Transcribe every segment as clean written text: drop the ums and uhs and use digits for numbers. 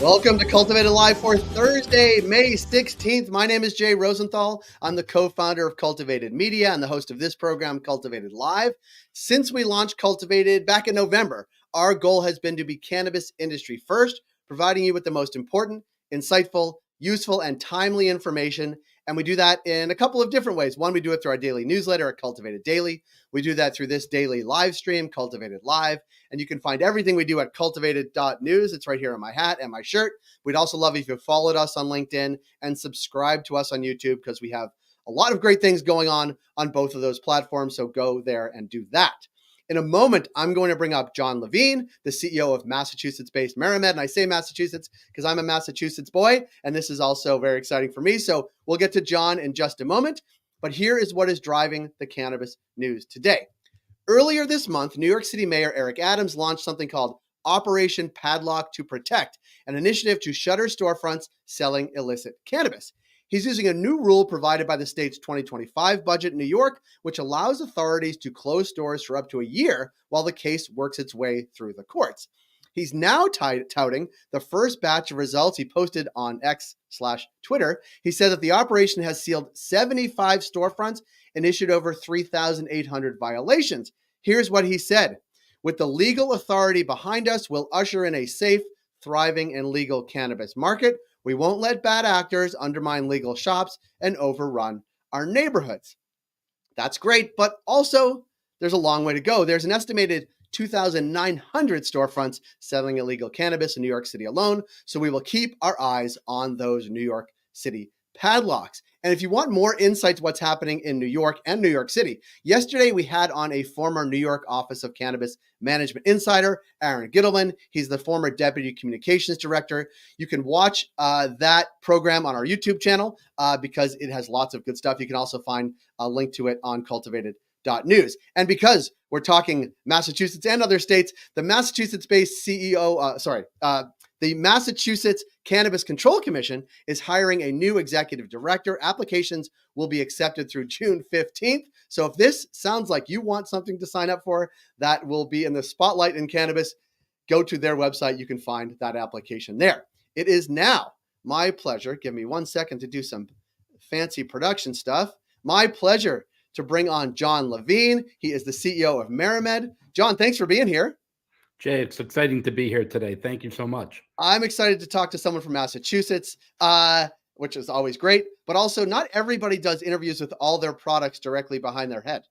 Welcome to Cultivated Live for Thursday, May 16th. My name is Jay Rosenthal. I'm the co-founder of Cultivated Media and the host of this program, Cultivated Live. Since we launched Cultivated back in November, our goal has been to be cannabis industry first, providing you with the most important, insightful, useful, and timely information. And we do that in a couple of different ways. One, we do it through our daily newsletter at Cultivated Daily. We do that through this daily live stream, Cultivated Live. And you can find everything we do at cultivated.news. It's right here on my hat and my shirt. We'd also love if you followed us on LinkedIn and subscribe to us on YouTube, because we have a lot of great things going on both of those platforms. So go there and do that. In a moment, I'm going to bring up Jon Levine, the CEO of Massachusetts-based MariMed. And I say Massachusetts because I'm a Massachusetts boy, and this is also very exciting for me. So we'll get to Jon in just a moment. But here is what is driving the cannabis news today. Earlier this month, New York City Mayor Eric Adams launched something called Operation Padlock to Protect, an initiative to shutter storefronts selling illicit cannabis. He's using a new rule provided by the state's 2025 budget in New York, which allows authorities to close stores for up to a year while the case works its way through the courts. He's now touting the first batch of results he posted on X/Twitter. He said that the operation has sealed 75 storefronts and issued over 3,800 violations. Here's what he said. With the legal authority behind us, we'll usher in a safe, thriving, and legal cannabis market. We won't let bad actors undermine legal shops and overrun our neighborhoods. That's great, but also there's a long way to go. There's an estimated 2,900 storefronts selling illegal cannabis in New York City alone, so we will keep our eyes on those New York City padlocks. And if you want more insight to what's happening in New York and New York City, yesterday we had on a former New York Office of Cannabis Management insider, Aaron Gittleman. He's the former Deputy Communications Director. You can watch that program on our YouTube channel because it has lots of good stuff. You can also find a link to it on cultivated.news. And because we're talking Massachusetts and other states, the Massachusetts-based the Massachusetts Cannabis Control Commission is hiring a new executive director. Applications will be accepted through June 15th. So if this sounds like you want something to sign up for that will be in the spotlight in cannabis, go to their website. You can find that application there. It is now my pleasure. Give me 1 second to do some fancy production stuff. My pleasure to bring on Jon Levine. He is the CEO of MariMed. Jon, thanks for being here. Jay, it's exciting to be here today. Thank you so much. I'm excited to talk to someone from Massachusetts, which is always great, but also not everybody does interviews with all their products directly behind their head.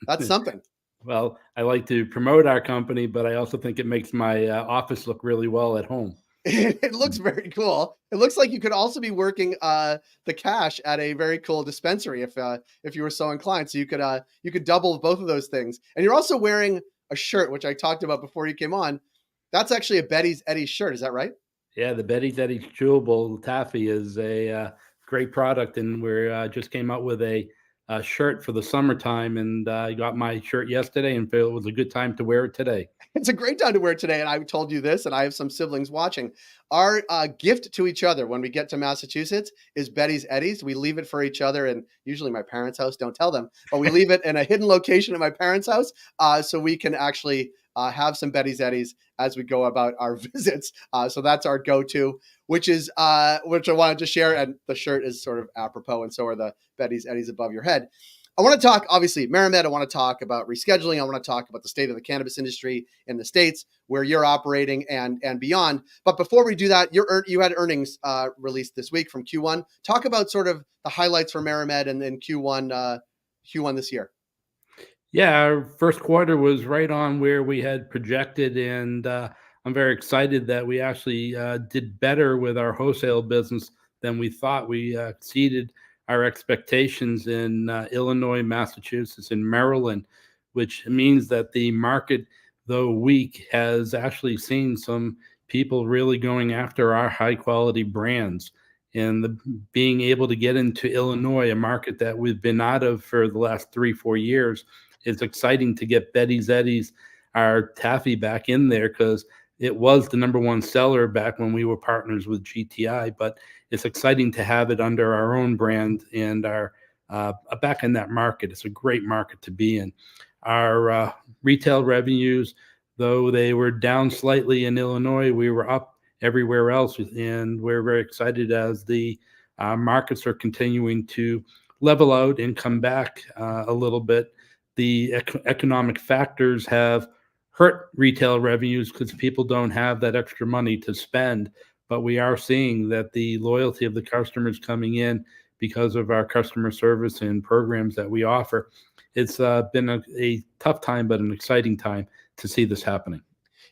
That's something. Well, I like to promote our company, but I also think it makes my office look really well at home. It looks very cool. It looks like you could also be working the cash at a very cool dispensary if you were so inclined. So you could double both of those things. And you're also wearing a shirt, which I talked about before you came on. That's actually a Betty's Eddies shirt. Is that right? Yeah, the Betty's Eddies Chewable Taffy is a great product, and we just came out with a shirt for the summertime, and I got my shirt yesterday and felt it was a good time to wear it today. It's a great time to wear it today, and I told you this, and I have some siblings watching. Our gift to each other when we get to Massachusetts is Betty's Eddies. We leave it for each other, and usually my parents' house. Don't tell them, but we leave it in a hidden location at my parents' house so we can actually have some Betty's Eddies as we go about our visits. So that's our go-to, which I wanted to share, and the shirt is sort of apropos, and so are the Betty's Eddies above your head. I want to talk, obviously, MariMed. I want to talk about rescheduling. I want to talk about the state of the cannabis industry in the States where you're operating and beyond. But before we do that, you had earnings released this week from Q1. Talk about sort of the highlights for MariMed and then Q1 this year. Yeah, our first quarter was right on where we had projected, and I'm very excited that we actually did better with our wholesale business than we thought. We exceeded our expectations in Illinois, Massachusetts, and Maryland, which means that the market, though weak, has actually seen some people really going after our high-quality brands. And being able to get into Illinois, a market that we've been out of for the last 3-4 years, it's exciting to get Betty's Eddies, our taffy, back in there, because it was the number one seller back when we were partners with GTI, but it's exciting to have it under our own brand and our back in that market. It's a great market to be in. Our retail revenues, though they were down slightly in Illinois, we were up everywhere else. And we're very excited as the markets are continuing to level out and come back a little bit. The economic factors have hurt retail revenues because people don't have that extra money to spend. But we are seeing that the loyalty of the customers coming in because of our customer service and programs that we offer. It's been a tough time, but an exciting time to see this happening.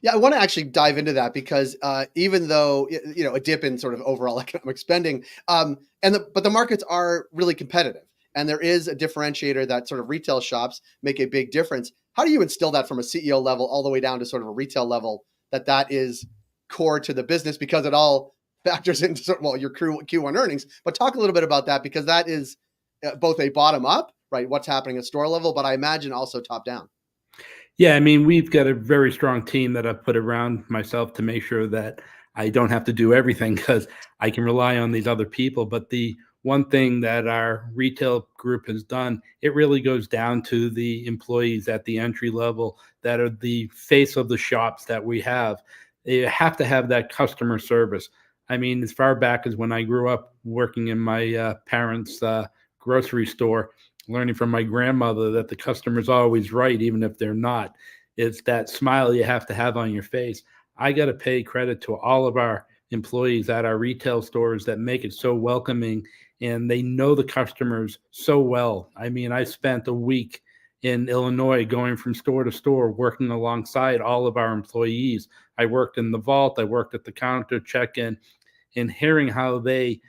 Yeah, I want to actually dive into that because even though a dip in sort of overall economic spending, but the markets are really competitive, and there is a differentiator that sort of retail shops make a big difference. How do you instill that from a CEO level all the way down to sort of a retail level that is core to the business, because it all factors into your Q1 earnings? But talk a little bit about that, because that is both a bottom up, right, what's happening at store level, but I imagine also top down. Yeah, I mean, we've got a very strong team that I've put around myself to make sure that I don't have to do everything because I can rely on these other people. But the one thing that our retail group has done, it really goes down to the employees at the entry level that are the face of the shops that we have. You have to have that customer service. I mean, as far back as when I grew up working in my parents' grocery store, learning from my grandmother that the customer's always right, even if they're not. It's that smile you have to have on your face. I got to pay credit to all of our employees at our retail stores that make it so welcoming, and they know the customers so well. I mean, I spent a week in Illinois going from store to store, working alongside all of our employees. I worked in the vault, I worked at the counter, check-in, and hearing how they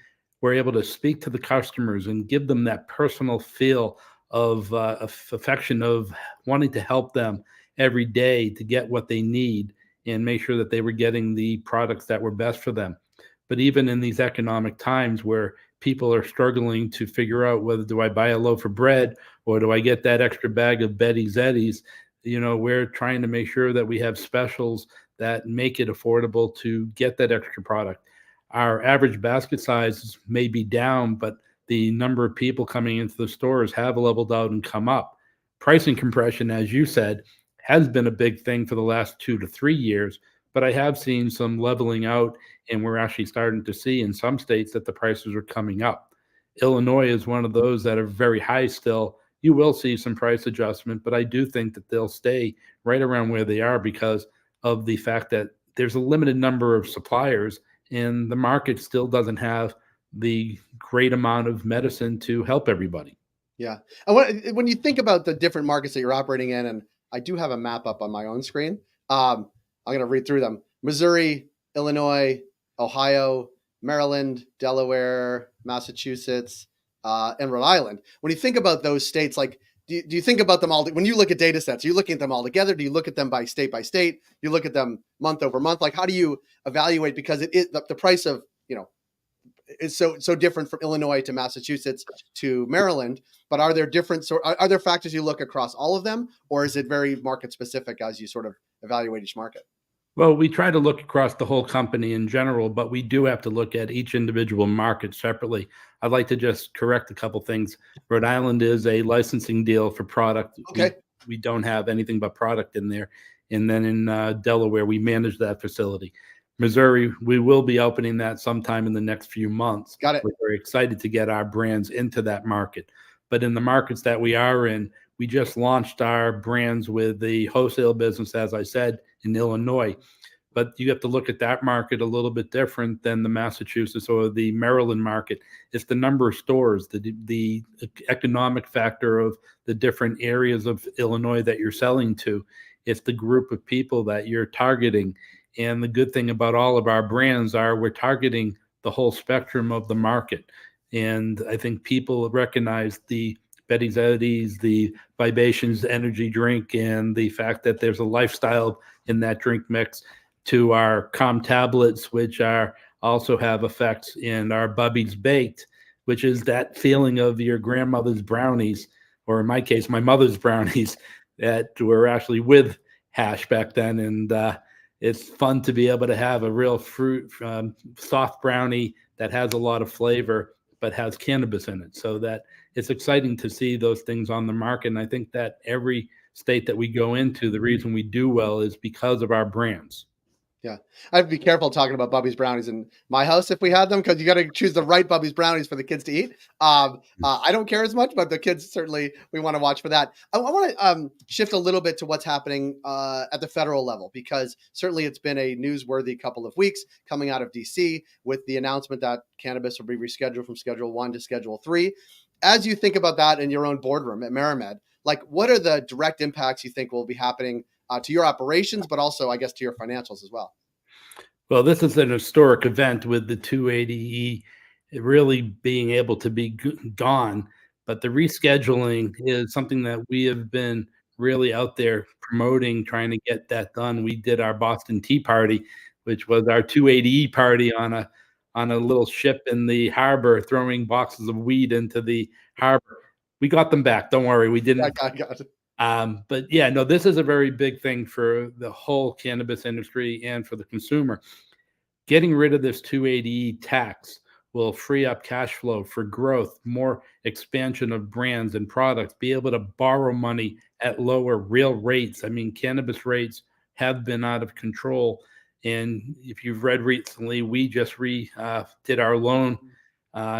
were able to speak to the customers and give them that personal feel of affection, of wanting to help them every day to get what they need and make sure that they were getting the products that were best for them. But even in these economic times where people are struggling to figure out whether do I buy a loaf of bread or do I get that extra bag of Betty's Eddies, we're trying to make sure that we have specials that make it affordable to get that extra product. Our average basket size may be down, but the number of people coming into the stores have leveled out and come up. Pricing compression, as you said, has been a big thing for the last 2 to 3 years, but I have seen some leveling out, and we're actually starting to see in some states that the prices are coming up. Illinois is one of those that are very high still. You will see some price adjustment, but I do think that they'll stay right around where they are because of the fact that there's a limited number of suppliers and the market still doesn't have the great amount of medicine to help everybody. Yeah. And when you think about the different markets that you're operating in, and I do have a map up on my own screen, I'm going to read through them: Missouri, Illinois, Ohio, Maryland, Delaware, Massachusetts, and Rhode Island. When you think about those states, like, do you think about them all? When you look at data sets, are you looking at them all together? Do you look at them by state? You look at them month over month? Like, how do you evaluate? Because it is the price of, is so different from Illinois to Massachusetts to Maryland. But are there are there factors you look across all of them, or is it very market specific as you sort of evaluate each market? Well, we try to look across the whole company in general, but we do have to look at each individual market separately. I'd like to just correct a couple things. Rhode Island is a licensing deal for product. Okay. We don't have anything but product in there. And then in Delaware, we manage that facility. Missouri, we will be opening that sometime in the next few months. Got it. We're very excited to get our brands into that market. But in the markets that we are in, we just launched our brands with the wholesale business, as I said, in Illinois. But you have to look at that market a little bit different than the Massachusetts or the Maryland market. It's the number of stores, the economic factor of the different areas of Illinois that you're selling to. It's the group of people that you're targeting. And the good thing about all of our brands are we're targeting the whole spectrum of the market. And I think people recognize the Betty's Eddies, the Vibations energy drink, and the fact that there's a lifestyle in that drink mix, to our Calm tablets, which also have effects in our Bubby's Baked, which is that feeling of your grandmother's brownies, or in my case, my mother's brownies, that were actually with hash back then. And it's fun to be able to have a real fruit, soft brownie that has a lot of flavor, but has cannabis in it. So that it's exciting to see those things on the market. And I think that every state that we go into, the reason we do well is because of our brands. Yeah, I have to be careful talking about Bubby's brownies in my house if we had them, because you got to choose the right Bubby's brownies for the kids to eat. I don't care as much, but the kids certainly, we want to watch for that. I want to shift a little bit to what's happening at the federal level, because certainly it's been a newsworthy couple of weeks coming out of DC with the announcement that cannabis will be rescheduled from Schedule 1 to Schedule 3. As you think about that in your own boardroom at MariMed, like, what are the direct impacts you think will be happening to your operations, but also, I guess, to your financials as well? Well, this is an historic event with the 280E really being able to be gone. But the rescheduling is something that we have been really out there promoting, trying to get that done. We did our Boston Tea Party, which was our 280E party on a little ship in the harbor, throwing boxes of weed into the harbor. We got them back. Don't worry, we didn't. Got it. But yeah, no, this is a very big thing for the whole cannabis industry and for the consumer. Getting rid of this 280E tax will free up cash flow for growth, more expansion of brands and products, be able to borrow money at lower real rates. I mean, cannabis rates have been out of control. And if you've read recently, we just did our loan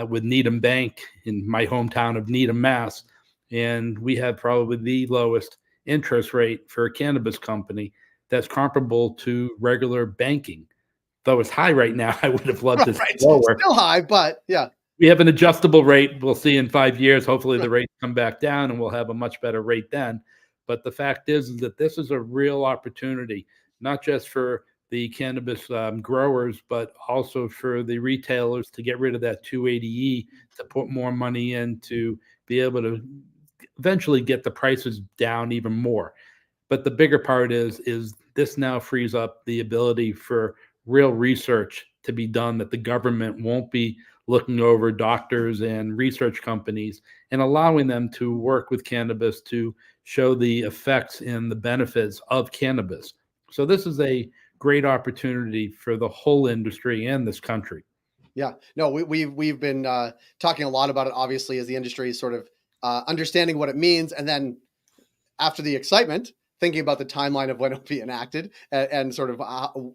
with Needham Bank in my hometown of Needham, Mass. And we have probably the lowest interest rate for a cannabis company that's comparable to regular banking. Though it's high right now, I would have loved to see lower. Still high, but yeah. We have an adjustable rate. We'll see in 5 years. Hopefully the rates come back down and we'll have a much better rate then. But the fact is that this is a real opportunity, not just for the cannabis growers, but also for the retailers to get rid of that 280E, to put more money in, to be able to eventually get the prices down even more. But the bigger part is this now frees up the ability for real research to be done, that the government won't be looking over doctors and research companies, and allowing them to work with cannabis to show the effects and the benefits of cannabis. So this is a great opportunity for the whole industry and this country. Yeah, no, we've been talking a lot about it, obviously, as the industry is sort of understanding what it means, and then after the excitement, thinking about the timeline of when it'll be enacted, and sort of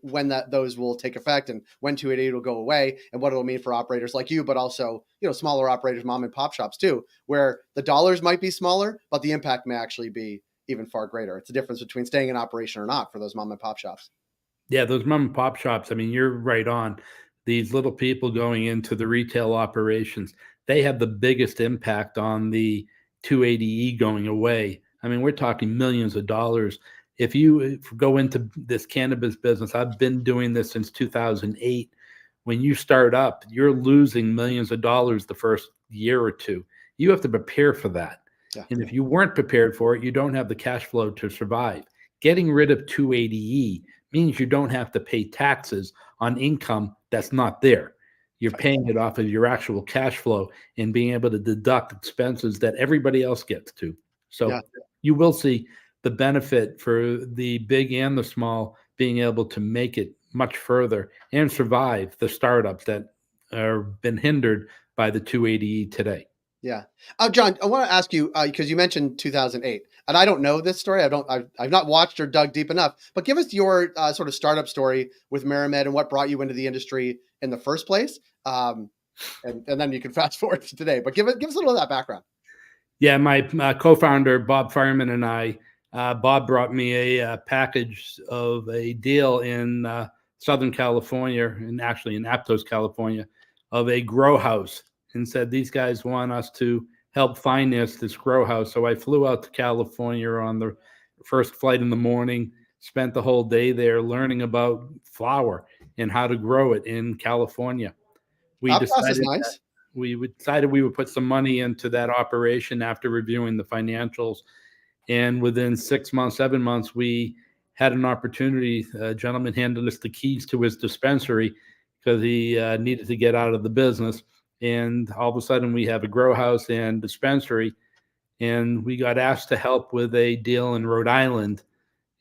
when those will take effect, and when 288 will go away, and what it'll mean for operators like you, but also, you know, smaller operators, mom and pop shops too, where the dollars might be smaller, but the impact may actually be even far greater. It's the difference between staying in operation or not for those mom and pop shops. Yeah, those mom and pop shops, I mean, you're right on. These little people going into the retail operations, they have the biggest impact on the 280E going away. I mean, we're talking millions of dollars. If you go into this cannabis business, I've been doing this since 2008. When you start up, you're losing millions of dollars the first year or two. You have to prepare for that. Yeah. And if you weren't prepared for it, you don't have the cash flow to survive. Getting rid of 280E means you don't have to pay taxes on income that's not there. You're paying it off of your actual cash flow and being able to deduct expenses that everybody else gets to. So you will see the benefit for the big and the small being able to make it much further and survive the startups that are been hindered by the 280E today. Yeah. Jon, I want to ask you, because you mentioned 2008, and I don't know this story. I've not watched or dug deep enough, but give us your sort of startup story with MariMed and what brought you into the industry in the first place. And then you can fast forward to today, but give us a little of that background. Yeah. My co-founder, Bob Fireman, and I, Bob brought me a package of a deal in Southern California, and actually in Aptos, California, of a grow house, and said, these guys want us to help finance this grow house. So I flew out to California on the first flight in the morning, spent the whole day there learning about flower and how to grow it in California. We decided nice. we decided we would put some money into that operation after reviewing the financials. And within 6 months, 7 months, we had an opportunity. A gentleman handed us the keys to his dispensary because he needed to get out of the business. And all of a sudden, we have a grow house and dispensary. And we got asked to help with a deal in Rhode Island.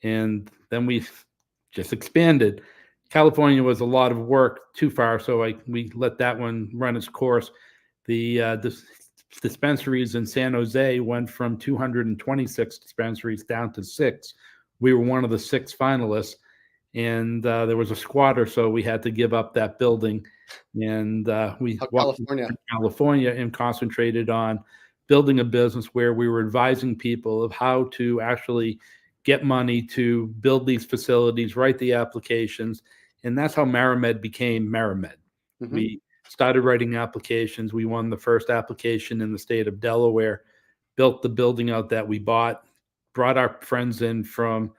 And then we just expanded. California was a lot of work, too far, so we let that one run its course. The dispensaries in San Jose went from 226 dispensaries down to 6. We were one of the 6 finalists. and there was a squatter, so we had to give up that building, and we walked to California. California and concentrated on building a business where we were advising people of how to actually get money to build these facilities, write the applications, and that's how MariMed became MariMed. Mm-hmm. We started writing applications. We won the first application in the state of Delaware, built the building out that we bought, brought our friends in from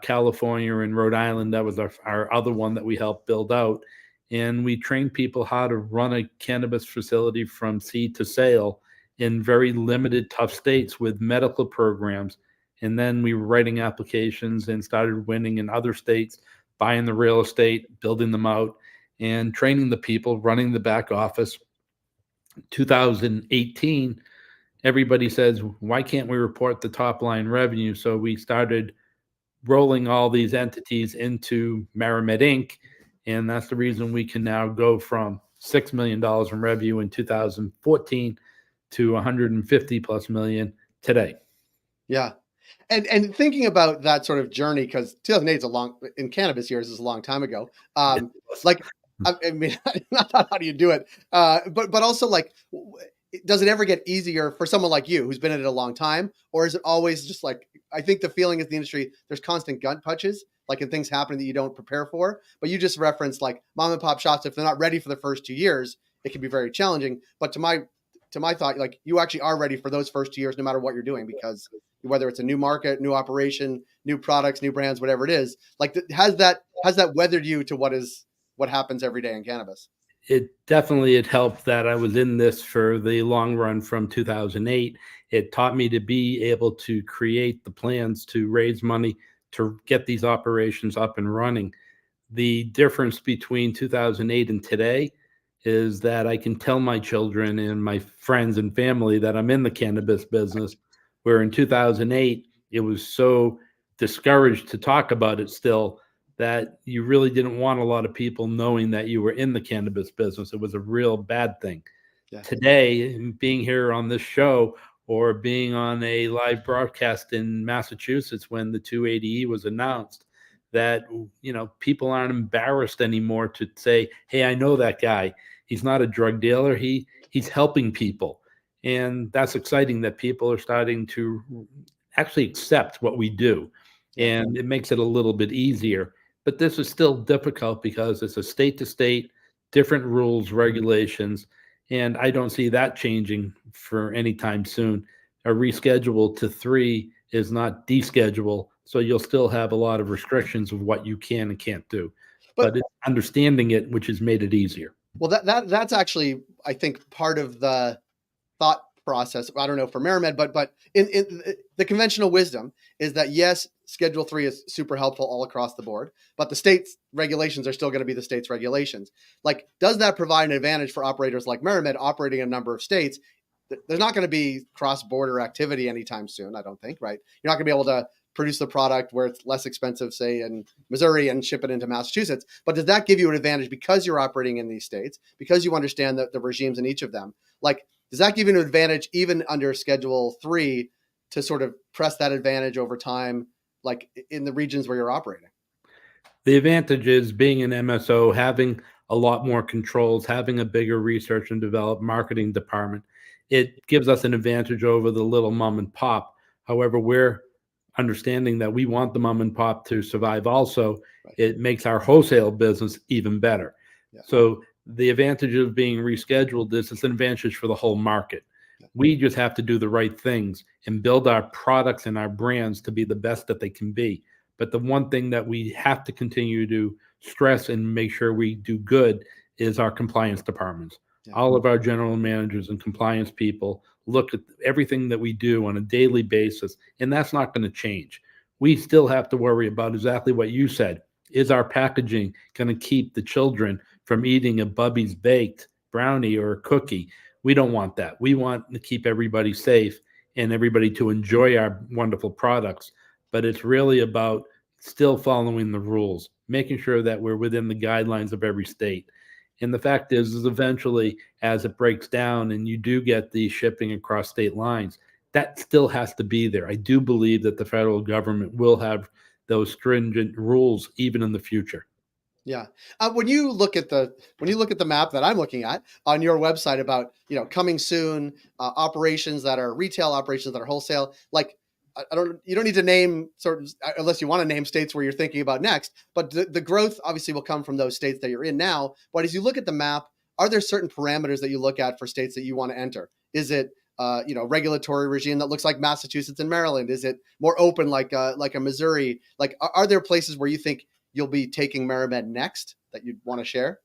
California and Rhode Island. That was our other one that we helped build out. And we trained people how to run a cannabis facility from seed to sale in very limited, tough states with medical programs. And then we were writing applications and started winning in other states, buying the real estate, building them out, and training the people, running the back office. 2018, everybody says, why can't we report the top line revenue? So we started rolling all these entities into MariMed Inc. And that's the reason we can now go from $6 million in revenue in 2014 to 150 plus million today. Yeah. And thinking about that sort of journey, because 2008 is in cannabis years is a long time ago. Like, I mean, not how do you do it? But also like, does it ever get easier for someone like you who's been at it a long time, or is it always just like, I think the feeling is the industry, there's constant gut punches, like in things happening that you don't prepare for. But you just referenced like mom and pop shops, if they're not ready for the first 2 years, it can be very challenging. But to my thought, like you actually are ready for those first 2 years, no matter what you're doing, because whether it's a new market, new operation, new products, new brands, whatever it is, like has that weathered you to what happens every day in cannabis? It helped that I was in this for the long run from 2008. It taught me to be able to create the plans to raise money to get these operations up and running. The difference between 2008 and today is that I can tell my children and my friends and family that I'm in the cannabis business, where in 2008, it was so discouraged to talk about it still that you really didn't want a lot of people knowing that you were in the cannabis business. It was a real bad thing. Yeah. Today, being here on this show or being on a live broadcast in Massachusetts when the 280E was announced, that, you know, people aren't embarrassed anymore to say, hey, I know that guy. He's not a drug dealer. He's helping people. And that's exciting that people are starting to actually accept what we do. And it makes it a little bit easier. But this is still difficult because it's a state to state, different rules, regulations. And I don't see that changing for any time soon. A reschedule to 3 is not deschedule. So you'll still have a lot of restrictions of what you can and can't do. But it's understanding it, which has made it easier. Well, that's actually, I think, part of the thought process. I don't know for MariMed, but in the conventional wisdom is that yes, Schedule 3 is super helpful all across the board, but the state's regulations are still going to be the state's regulations. Like, does that provide an advantage for operators like MariMed operating in a number of states? There's not going to be cross-border activity anytime soon, I don't think, right? You're not going to be able to produce the product where it's less expensive, say in Missouri, and ship it into Massachusetts. But does that give you an advantage because you're operating in these states, because you understand the regimes in each of them? Like, does that give you an advantage even under Schedule 3 to sort of press that advantage over time, like in the regions where you're operating? The advantage is being an MSO, having a lot more controls, having a bigger research and develop marketing department. It gives us an advantage over the little mom and pop. However, we're understanding that we want the mom and pop to survive also. Right. It makes our wholesale business even better. Yeah. So the advantage of being rescheduled is it's an advantage for the whole market. Yeah. We just have to do the right things and build our products and our brands to be the best that they can be. But the one thing that we have to continue to stress and make sure we do good is our compliance departments. Yeah. All of our general managers and compliance people look at everything that we do on a daily basis, and that's not going to change. We still have to worry about exactly what you said. Is our packaging going to keep the children from eating a Bubby's baked brownie or a cookie? We don't want that. We want to keep everybody safe and everybody to enjoy our wonderful products. But it's really about still following the rules, making sure that we're within the guidelines of every state. And the fact is eventually, as it breaks down and you do get the shipping across state lines, that still has to be there. I do believe that the federal government will have those stringent rules even in the future. Yeah. When you look at the map that I'm looking at on your website about coming soon operations that are retail, operations that are wholesale, like you don't need to name sort of unless you want to name states where you're thinking about next. But the growth obviously will come from those states that you're in now. But as you look at the map, are there certain parameters that you look at for states that you want to enter? Is it regulatory regime that looks like Massachusetts and Maryland? Is it more open like a Missouri? Like, are there places where you think you'll be taking MariMed next that you'd want to share?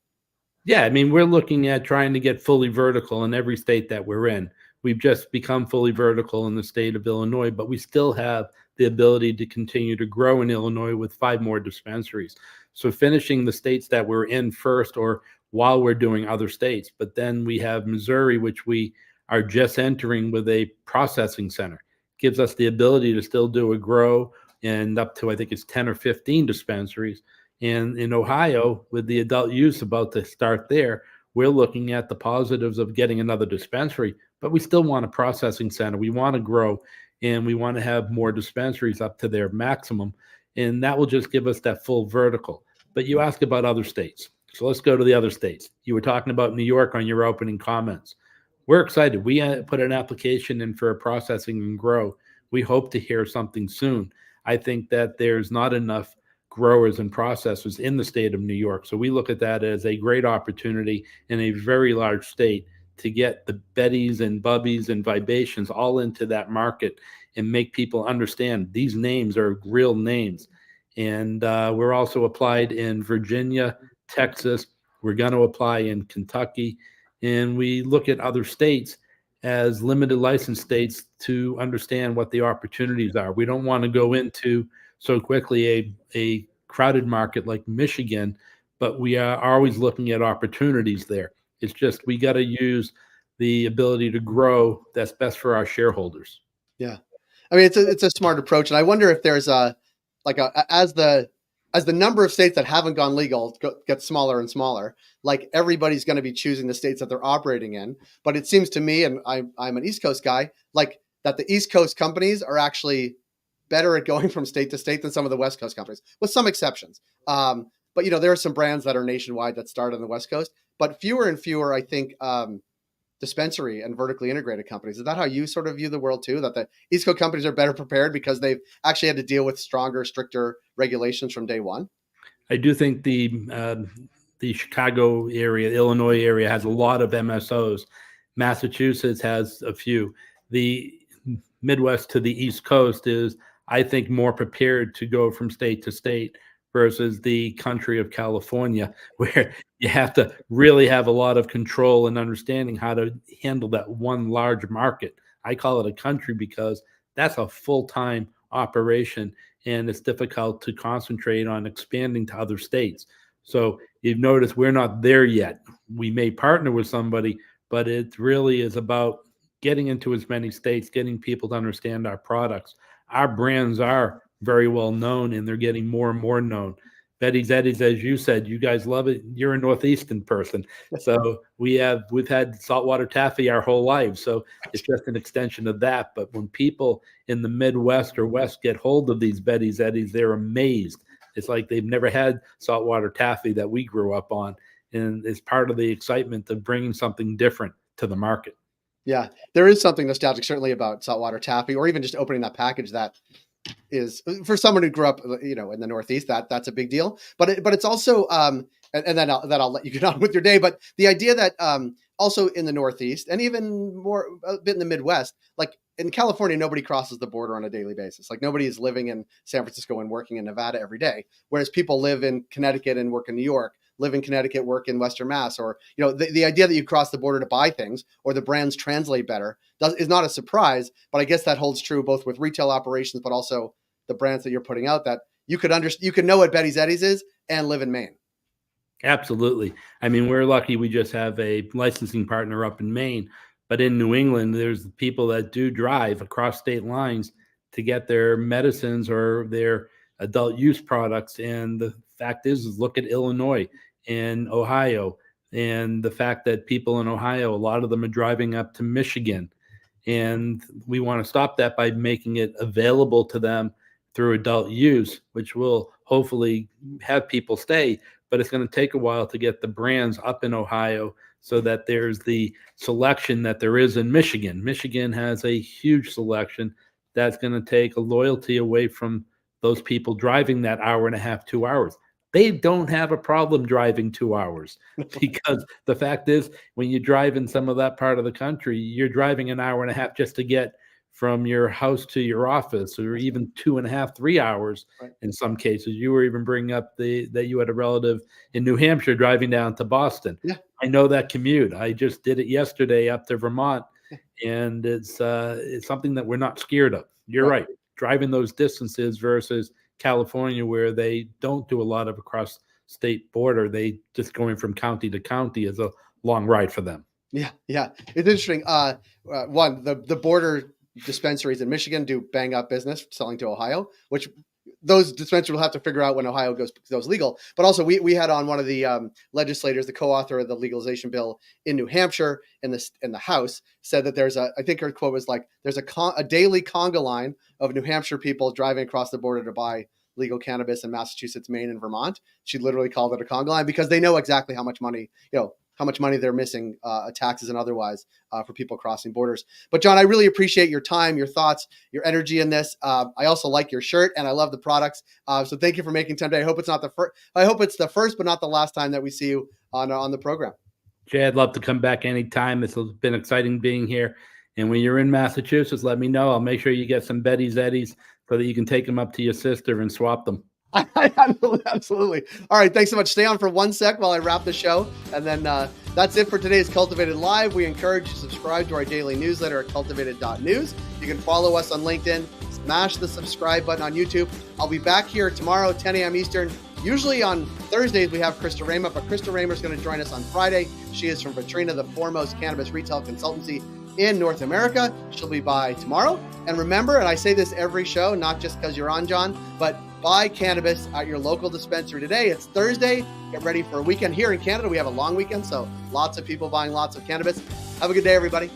Yeah, I mean, we're looking at trying to get fully vertical in every state that we're in. We've just become fully vertical in the state of Illinois, but we still have the ability to continue to grow in Illinois with 5 more dispensaries. So finishing the states that we're in first, or while we're doing other states. But then we have Missouri, which we are just entering with a processing center. Gives us the ability to still do a grow and up to, I think it's 10 or 15 dispensaries. And in Ohio, with the adult use about to start there, we're looking at the positives of getting another dispensary, but we still want a processing center. We want to grow, and we want to have more dispensaries up to their maximum. And that will just give us that full vertical. But you ask about other states. So let's go to the other states. You were talking about New York on your opening comments. We're excited. We put an application in for a processing and grow. We hope to hear something soon. I think that there's not enough growers and processors in the state of New York. So we look at that as a great opportunity in a very large state to get the Betties and Bubbies and Vibations all into that market and make people understand these names are real names. And we're also applied in Virginia, Texas. We're going to apply in Kentucky. And we look at other states as limited license states to understand what the opportunities are. We don't want to go into so quickly a crowded market like Michigan, but we are always looking at opportunities there. It's just we got to use the ability to grow that's best for our shareholders. Yeah, I mean it's a smart approach, and I wonder if there's as the number of states that haven't gone legal gets smaller and smaller, like everybody's going to be choosing the states that they're operating in. But it seems to me, and I'm an East Coast guy, like that the East Coast companies are actually better at going from state to state than some of the West Coast companies, with some exceptions. But there are some brands that are nationwide that start on the West Coast, but fewer and fewer, I think, dispensary and vertically integrated companies. Is that how you sort of view the world too? That the East Coast companies are better prepared because they've actually had to deal with stronger, stricter regulations from day one? I do think the Chicago area, Illinois area has a lot of MSOs. Massachusetts has a few. The Midwest to the East Coast is, I think, more prepared to go from state to state versus the country of California, where you have to really have a lot of control and understanding how to handle that one large market. I call it a country because that's a full-time operation, and it's difficult to concentrate on expanding to other states. So you've noticed we're not there yet. We may partner with somebody, but it really is about getting into as many states, getting people to understand our products. Our brands are very well known, and they're getting more and more known. Betty's Eddies, as you said, you guys love it. You're a Northeastern person, so we've had saltwater taffy our whole lives. So it's just an extension of that. But when people in the Midwest or West get hold of these Betty's Eddies, they're amazed. It's like they've never had saltwater taffy that we grew up on, and it's part of the excitement of bringing something different to the market. Yeah, there is something nostalgic certainly about saltwater taffy, or even just opening that package. That is, for someone who grew up, in the Northeast, that's a big deal. But it's also, and then I'll let you get on with your day. But the idea that also in the Northeast, and even more a bit in the Midwest, like in California, nobody crosses the border on a daily basis. Like nobody is living in San Francisco and working in Nevada every day, whereas people live in Connecticut and work in New York, live in Connecticut, work in Western Mass, or the idea that you cross the border to buy things or the brands translate better is not a surprise. But I guess that holds true both with retail operations, but also the brands that you're putting out, that you could know what Betty's Eddies is and live in Maine. Absolutely. I mean, we're lucky we just have a licensing partner up in Maine, but in New England, there's people that do drive across state lines to get their medicines or their adult use products. And the fact is look at Illinois and Ohio, and the fact that people in Ohio, a lot of them are driving up to Michigan. And we want to stop that by making it available to them through adult use, which will hopefully have people stay. But it's going to take a while to get the brands up in Ohio so that there's the selection that there is in Michigan. Michigan has a huge selection that's going to take a loyalty away from those people driving that hour and a half, 2 hours. They don't have a problem driving 2 hours because the fact is, when you drive in some of that part of the country, you're driving an hour and a half just to get from your house to your office, or even 2.5, 3 hours in some cases. You were even bringing up that you had a relative in New Hampshire driving down to Boston. Yeah. I know that commute. I just did it yesterday up to Vermont, and it's something that we're not scared of. You're right. Driving those distances versus California, where they don't do a lot of across state border. They just going from county to county is a long ride for them. Yeah. It's interesting. One, the border dispensaries in Michigan do bang up business selling to Ohio, which those dispensaries will have to figure out when Ohio goes legal. But also, we had on one of the legislators, the co-author of the legalization bill in New Hampshire in the House, said that there's I think her quote was like, there's a daily conga line of New Hampshire people driving across the border to buy legal cannabis in Massachusetts, Maine, and Vermont. She literally called it a conga line because they know exactly how much money, how much money they're missing, taxes and otherwise, for people crossing borders. But Jon, I really appreciate your time, your thoughts, your energy in this. I also like your shirt and I love the products. So thank you for making time today. I hope it's not the first. I hope it's the first, but not the last time that we see you on the program. Jay, I'd love to come back anytime. It's been exciting being here. And when you're in Massachusetts, let me know. I'll make sure you get some Betty's Eddies so that you can take them up to your sister and swap them. Absolutely. All right. Thanks so much. Stay on for 1 sec while I wrap the show. And then that's it for today's Cultivated Live. We encourage you to subscribe to our daily newsletter at cultivated.news. You can follow us on LinkedIn. Smash the subscribe button on YouTube. I'll be back here tomorrow, 10 a.m. Eastern. Usually on Thursdays, we have Krista Raymer, but Krista Raymer is going to join us on Friday. She is from Vitrina, the foremost cannabis retail consultancy in North America. She'll be by tomorrow. And remember, and I say this every show, not just because you're on, Jon, but buy cannabis at your local dispensary today. It's Thursday. Get ready for a weekend. Here in Canada, we have a long weekend, so lots of people buying lots of cannabis. Have a good day, everybody.